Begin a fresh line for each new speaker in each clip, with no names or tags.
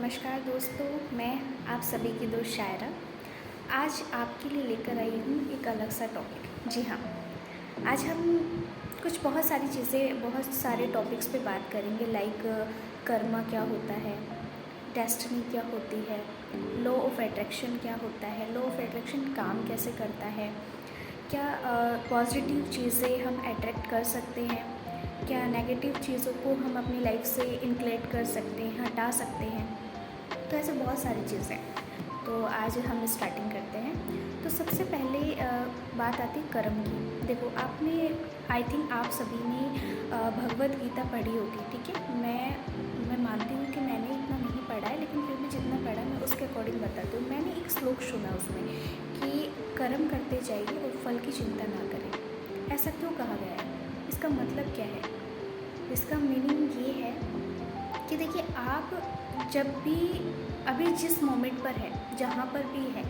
नमस्कार दोस्तों, मैं आप सभी की दोस्त शायरा आज आपके लिए लेकर आई हूँ एक अलग सा टॉपिक। जी हाँ, आज हम कुछ बहुत सारे टॉपिक्स पे बात करेंगे, लाइक कर्मा क्या होता है, डेस्टिनी क्या होती है, लॉ ऑफ अट्रैक्शन क्या होता है, लॉ ऑफ अट्रैक्शन काम कैसे करता है, क्या पॉजिटिव चीज़ें हम अट्रैक्ट कर सकते हैं, क्या नेगेटिव चीज़ों को हम अपनी लाइफ से इंक्लूड कर सकते हैं, हटा सकते हैं। तो ऐसे बहुत सारी चीज़ें हैं। तो आज हम स्टार्टिंग करते हैं। तो सबसे पहले बात आती है कर्म की। देखो, आपने आई थिंक आप सभी ने भगवत गीता पढ़ी होगी, ठीक है। मैं मानती हूँ कि मैंने इतना नहीं पढ़ा है, लेकिन फिर भी जितना पढ़ा मैं उसके अकॉर्डिंग बताती हूँ। मैंने एक श्लोक सुना उसमें कि कर्म करते जाइए और फल की चिंता ना करें। ऐसा क्यों कहा गया है? इसका मतलब क्या है? इसका मीनिंग ये है कि देखिए, आप जब भी अभी जिस मोमेंट पर है, जहाँ पर भी है,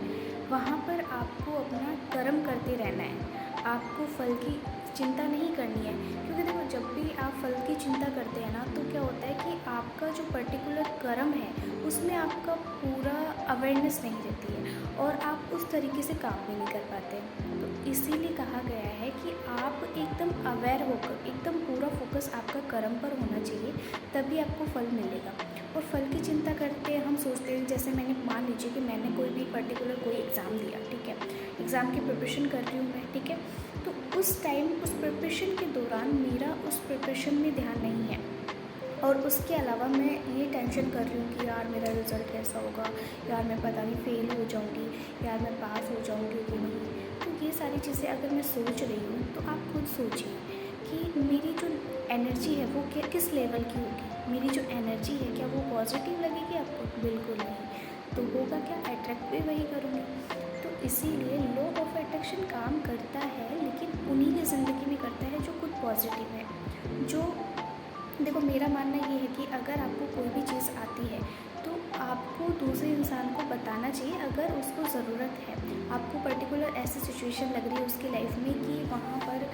वहाँ पर आपको अपना कर्म करते रहना है। आपको फल की चिंता नहीं करनी है, क्योंकि देखो, जब भी आप फल की चिंता करते हैं ना, तो क्या होता है कि आपका जो पर्टिकुलर कर्म है उसमें आपका पूरा अवेयरनेस नहीं रहती है और आप उस तरीके से काम भी नहीं कर पाते। तो इसीलिए कहा गया है कि आप एकदम अवेयर होकर, एकदम पूरा फोकस आपका कर्म पर होना चाहिए, तभी आपको फल मिलेगा। और फल की चिंता करते हम सोचते हैं, जैसे मैंने मान लीजिए कि मैंने कोई भी पर्टिकुलर कोई एग्ज़ाम दिया, ठीक है। एग्ज़ाम की प्रिपरेशन कर रही हूँ मैं, ठीक है। तो उस टाइम उस प्रिपरेशन के दौरान मेरा उस प्रिपरेशन में ध्यान नहीं है, और उसके अलावा मैं ये टेंशन कर रही हूँ कि यार मेरा रिज़ल्ट कैसा होगा, यार मैं पता नहीं फेल हो जाऊँगी, यार मैं पास हो जाऊँगी कि नहीं। तो ये सारी चीज़ें अगर मैं सोच रही हूँ, तो आप खुद सोचिए कि मेरी जो एनर्जी है वो किस लेवल की होगी। मेरी जो एनर्जी है, क्या वो पॉजिटिव लगेगी आपको? बिल्कुल नहीं। तो होगा क्या? अट्रैक्ट भी वही करूँगी। तो इसीलिए लॉ ऑफ अट्रैक्शन काम करता है, लेकिन उन्हीं की ज़िंदगी में करता है जो खुद पॉजिटिव है। जो देखो, मेरा मानना ये है कि अगर आपको कोई भी चीज़ आती है, तो आपको दूसरे इंसान को बताना चाहिए अगर उसको ज़रूरत है। आपको पर्टिकुलर ऐसी सिचुएशन लग रही है उसकी लाइफ में कि वहाँ पर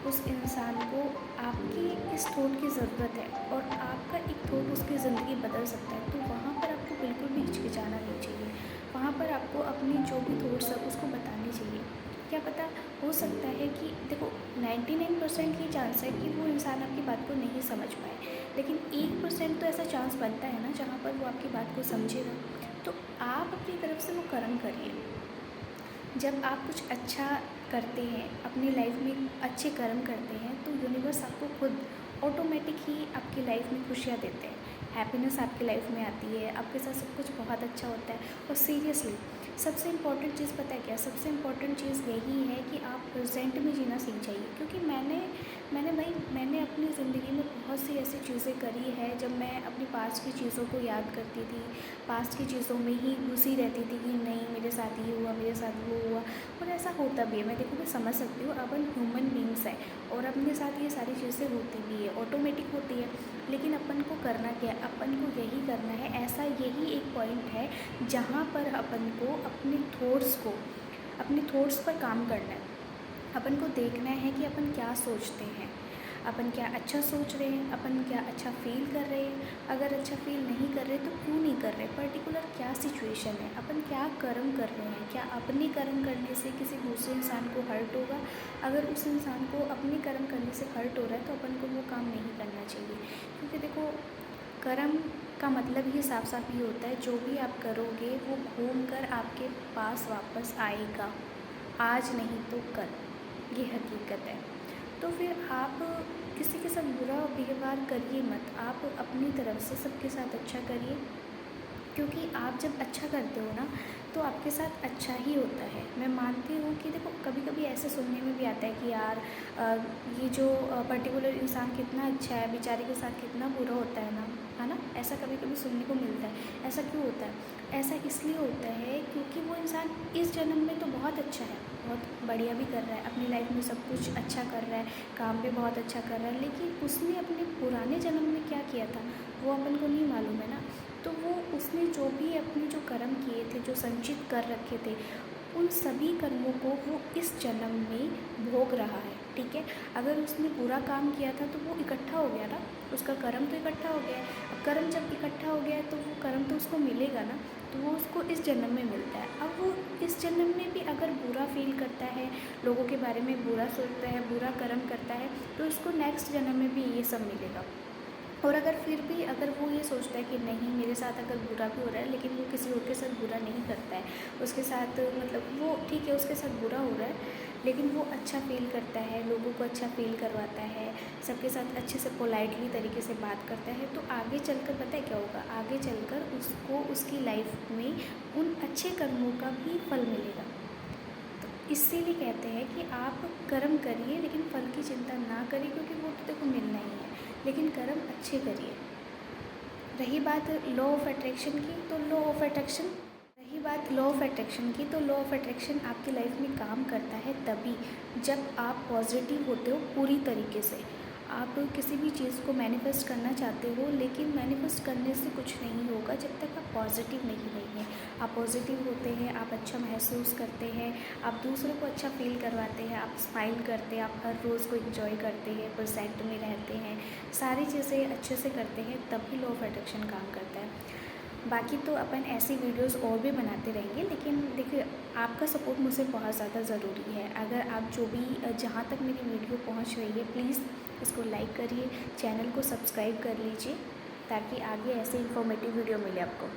उस इंसान को आपकी इस थॉट की ज़रूरत है और आपका एक थॉट उसकी ज़िंदगी बदल सकता है, तो वहाँ पर आपको बिल्कुल भी हिचकिचाना नहीं चाहिए। वहाँ पर आपको अपनी जो भी थॉट्स है उसको बतानी चाहिए। क्या पता, हो सकता है कि देखो, 99% ही चांस है कि वो इंसान आपकी बात को नहीं समझ पाए, लेकिन 1% तो ऐसा चांस बनता है ना जहाँ पर वो आपकी बात को समझेगा। तो आप अपनी तरफ से वो कर्म करिए। जब आप कुछ अच्छा करते हैं, अपनी लाइफ में अच्छे कर्म करते हैं, तो यूनिवर्स आपको खुद ऑटोमेटिक ही आपकी लाइफ में खुशियाँ देते हैं, हैप्पीनेस आपकी लाइफ में आती है, आपके साथ सब कुछ बहुत अच्छा होता है। और सीरियसली सबसे इम्पॉर्टेंट चीज़ पता है क्या? सबसे इम्पॉर्टेंट चीज़ यही है कि आप प्रेजेंट में जीना सीख जाइए। क्योंकि मैंने अपनी ज़िंदगी में बहुत सी ऐसी चीज़ें करी है, जब मैं अपनी पास्ट की चीज़ों को याद करती थी, पास्ट की चीज़ों में ही घुसी रहती थी कि नहीं मेरे साथ ये हुआ, मेरे साथ वो हुआ। और ऐसा होता भी है, मैं देखो, मैं समझ सकती हूँ, अपन ह्यूमन बींग्स है और अपने साथ ये सारी चीज़ें होती भी है, ऑटोमेटिक होती है। लेकिन अपन को करना क्या है? अपन को यही करना है, ऐसा यही एक पॉइंट है जहाँ पर अपन को अपने थॉट्स पर काम करना है। अपन को देखना है कि अपन क्या सोचते हैं, अपन क्या अच्छा सोच रहे हैं, अपन क्या अच्छा फील कर रहे हैं। अगर अच्छा फील नहीं कर रहे तो क्यों नहीं कर रहे, पर्टिकुलर क्या सिचुएशन है, अपन क्या कर्म कर रहे हैं, क्या अपने कर्म करने से किसी दूसरे इंसान को हर्ट होगा? अगर उस इंसान को अपने कर्म करने से हर्ट हो रहा है तो अपन को वो काम नहीं करना चाहिए। क्योंकि देखो, कर्म का मतलब ही साफ साफ ये होता है, जो भी आप करोगे वो घूम कर आपके पास वापस आएगा, आज नहीं तो कल। ये हकीकत है। तो फिर आप किसी के साथ बुरा व्यवहार करिए मत, आप अपनी तरफ से सबके साथ अच्छा करिए। क्योंकि आप जब अच्छा करते हो ना, तो आपके साथ अच्छा ही होता है। मैं मानती हूँ कि देखो, कभी कभी ऐसे सुनने में भी आता है कि यार ये जो पर्टिकुलर इंसान कितना अच्छा है, बेचारे के साथ कितना बुरा होता है ना। ऐसा कभी कभी सुनने को मिलता है। ऐसा क्यों होता है? ऐसा इसलिए होता है क्योंकि वो इंसान इस जन्म में तो बहुत अच्छा है, बहुत बढ़िया भी कर रहा है, अपनी लाइफ में सब कुछ अच्छा कर रहा है, काम भी बहुत अच्छा कर रहा है, लेकिन उसने अपने पुराने जन्म में क्या किया था वो अपन को नहीं मालूम है ना। तो वो उसने जो भी अपने जो कर्म किए थे, जो संचित कर रखे थे, उन सभी कर्मों को वो इस जन्म में भोग रहा है, ठीक है। अगर उसने बुरा काम किया था तो वो इकट्ठा हो गया ना, उसका कर्म तो इकट्ठा हो गया है। अब कर्म जब इकट्ठा हो गया है तो वो कर्म तो उसको मिलेगा ना, तो वो उसको इस जन्म में मिलता है। अब वो इस जन्म में भी अगर बुरा फील करता है, लोगों के बारे में बुरा सोचता है, बुरा कर्म करता है, तो उसको नेक्स्ट जन्म में भी ये सब मिलेगा। और अगर फिर भी अगर वो ये सोचता है कि नहीं, मेरे साथ अगर बुरा भी हो रहा है लेकिन वो किसी और के साथ बुरा नहीं करता है, उसके साथ मतलब वो ठीक है, उसके साथ बुरा हो रहा है लेकिन वो अच्छा फील करता है, लोगों को अच्छा फील करवाता है, सबके साथ अच्छे से पोलाइटली तरीके से बात करता है, तो आगे चलकर पता है क्या होगा, आगे चलकर उसको उसकी लाइफ में उन अच्छे कर्मों का भी फल मिलेगा। तो इसीलिए कहते हैं कि आप कर्म करिए लेकिन फल की चिंता ना करिए, क्योंकि वो तो देखो मिलना ही है, लेकिन कर्म अच्छे करिए। रही बात लॉ ऑफ अट्रैक्शन की, तो लॉ ऑफ अट्रैक्शन रही बात लॉ ऑफ अट्रैक्शन की, तो लॉ ऑफ अट्रैक्शन आपकी लाइफ में काम करता है तभी जब आप पॉजिटिव होते हो पूरी तरीके से। आप किसी भी चीज़ को मैनिफेस्ट करना चाहते हो, लेकिन मैनिफेस्ट करने से कुछ नहीं होगा जब तक आप पॉजिटिव नहीं रहेंगे। आप पॉजिटिव होते हैं, आप अच्छा महसूस करते हैं, आप दूसरों को अच्छा फील करवाते हैं, आप स्माइल करते हैं, आप हर रोज़ को एंजॉय करते हैं, प्रेजेंट में रहते हैं, सारी चीज़ें अच्छे से करते हैं, तभी लॉ ऑफ अट्रैक्शन काम करता है। बाकी तो अपन ऐसी वीडियोस और भी बनाते रहेंगे, लेकिन देखिए आपका सपोर्ट मुझसे बहुत ज़्यादा ज़रूरी है। अगर आप जो भी जहाँ तक मेरी वीडियो पहुँच रही है, प्लीज़ इसको लाइक करिए, चैनल को सब्सक्राइब कर लीजिए, ताकि आगे ऐसे इन्फॉर्मेटिव वीडियो मिले आपको।